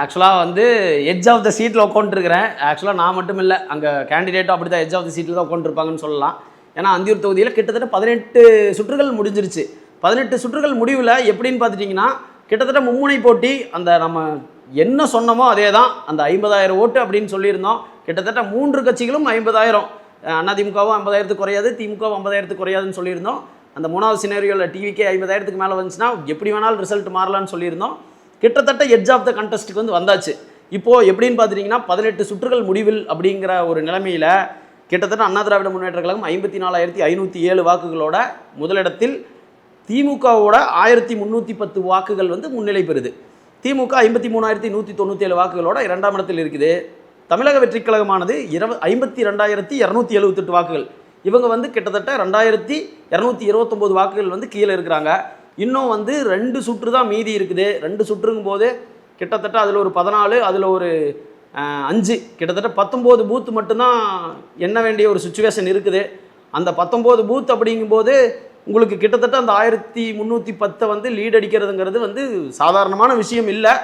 ஆக்சுவலாக வந்து edge of the சீட்டில் உட்காந்துருக்கிறேன். ஆக்சுவலாக நான் மட்டும் இல்லை, அங்கே கேண்டிடேட்டும் அப்படி தான் எட்ஜ் ஆஃப் த சீட்டில் தான் உட்காந்துருப்பாங்கன்னு சொல்லலாம். ஏன்னா அந்தியூர் தொகுதியில் கிட்டத்தட்ட 18 சுற்றுகள் முடிஞ்சிருச்சு. 18 சுற்றுகள் முடிவில் எப்படின்னு பார்த்துட்டிங்கன்னா, கிட்டத்தட்ட மும்முனை போட்டி. அந்த நம்ம என்ன சொன்னமோ அதே தான். அந்த 50,000 ஓட்டு அப்படின்னு சொல்லியிருந்தோம். கிட்டத்தட்ட 3 கட்சிகளும் 50,000, அதிமுகவும் 50,000 குறையாது, திமுகவும் 50,000 குறையாதுன்னு சொல்லியிருந்தோம். அந்த 3வது சினேரியோவில் டிவிக்கே 50,000 மேலே வந்துச்சுன்னா எப்படி வேணாலும் ரிசல்ட் மாறலான்னு சொல்லியிருந்தோம். கிட்டத்தட்ட எட்ஜ் ஆஃப் த கண்டஸ்ட்டுக்கு வந்து வந்தாச்சு. இப்போது எப்படின்னு பார்த்துட்டிங்கன்னா, 18 சுற்றுகள் முடிவில் அப்படிங்கிற ஒரு நிலைமையில் கிட்டத்தட்ட அண்ணா திராவிட முன்னேற்ற கழகம் 54,507 வாக்குகளோட முதலிடத்தில், திமுகவோட 1,310 வாக்குகள் வந்து முன்னிலை பெறுது. திமுக 53,197 வாக்குகளோட 2ஆம் இடத்தில் இருக்குது. தமிழக வெற்றிக் கழகமானது 52,278 வாக்குகள். இவங்க வந்து கிட்டத்தட்ட 2,229 வாக்குகள் வந்து கீழே இருக்கிறாங்க. இன்னும் வந்து 2 சுற்று தான் மீதி இருக்குது. 2 சுற்றுங்கும் போது கிட்டத்தட்ட அதில் ஒரு 14, அதில் ஒரு 5, கிட்டத்தட்ட 19 பூத்து மட்டும்தான் எண்ண வேண்டிய ஒரு சுச்சுவேஷன் இருக்குது. அந்த 19 பூத் அப்படிங்கும்போது உங்களுக்கு கிட்டத்தட்ட அந்த 1,310 வந்து லீட் அடிக்கிறதுங்கிறது வந்து சாதாரணமான விஷயம் இல்லை.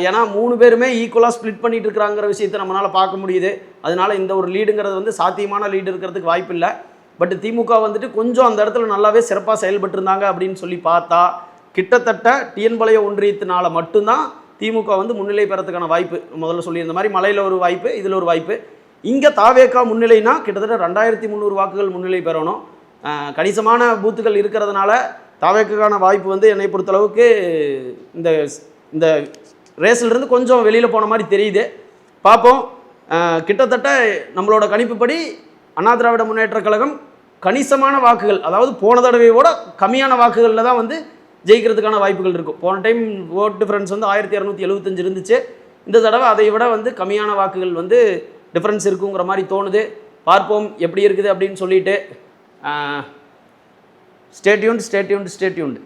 ஏன்னா 3 பேருமே ஈக்குவலாக ஸ்ப்ளிட் பண்ணிட்டு இருக்கிறாங்கிற விஷயத்தை நம்மளால் பார்க்க முடியுது. அதனால இந்த ஒரு லீடுங்கிறது வந்து சாத்தியமான லீடு இருக்கிறதுக்கு வாய்ப்பு இல்லை. பட் திமுக வந்துட்டு கொஞ்சம் அந்த இடத்துல நல்லாவே சிறப்பாக செயல்பட்டுருந்தாங்க அப்படின்னு சொல்லி பார்த்தா, கிட்டத்தட்ட டிஎன்பாளையம் ஒன்றியத்தினால மட்டும்தான் திமுக வந்து முன்னிலை பெறத்துக்கான வாய்ப்பு. முதல்ல சொல்லியிருந்த மாதிரி மலையில் ஒரு வாய்ப்பு, இதில் ஒரு வாய்ப்பு. இங்கே தாவேகா முன்னிலைனா கிட்டத்தட்ட 2,300 வாக்குகள் முன்னிலை பெறணும். கணிசமான பூத்துகள் இருக்கிறதுனால தாவேக்கான வாய்ப்பு வந்து என்னை பொறுத்தளவுக்கு இந்த இந்த ரேஸ்லேருந்து கொஞ்சம் வெளியில் போன மாதிரி தெரியுது. பார்ப்போம். கிட்டத்தட்ட நம்மளோட கணிப்புப்படி அண்ணா திராவிட முன்னேற்ற கழகம் கணிசமான வாக்குகள், அதாவது போன தடவையோட கம்மியான வாக்குகளில் தான் வந்து ஜெயிக்கிறதுக்கான வாய்ப்புகள் இருக்கும். போன டைம் ஓட் டிஃப்ரென்ஸ் வந்து 1,275 இருந்துச்சு. இந்த தடவை அதை விட வந்து கம்மியான வாக்குகள் வந்து டிஃப்ரென்ஸ் இருக்குங்கிற மாதிரி தோணுது. பார்ப்போம் எப்படி இருக்குது அப்படின்னு சொல்லிட்டு. Stay tuned.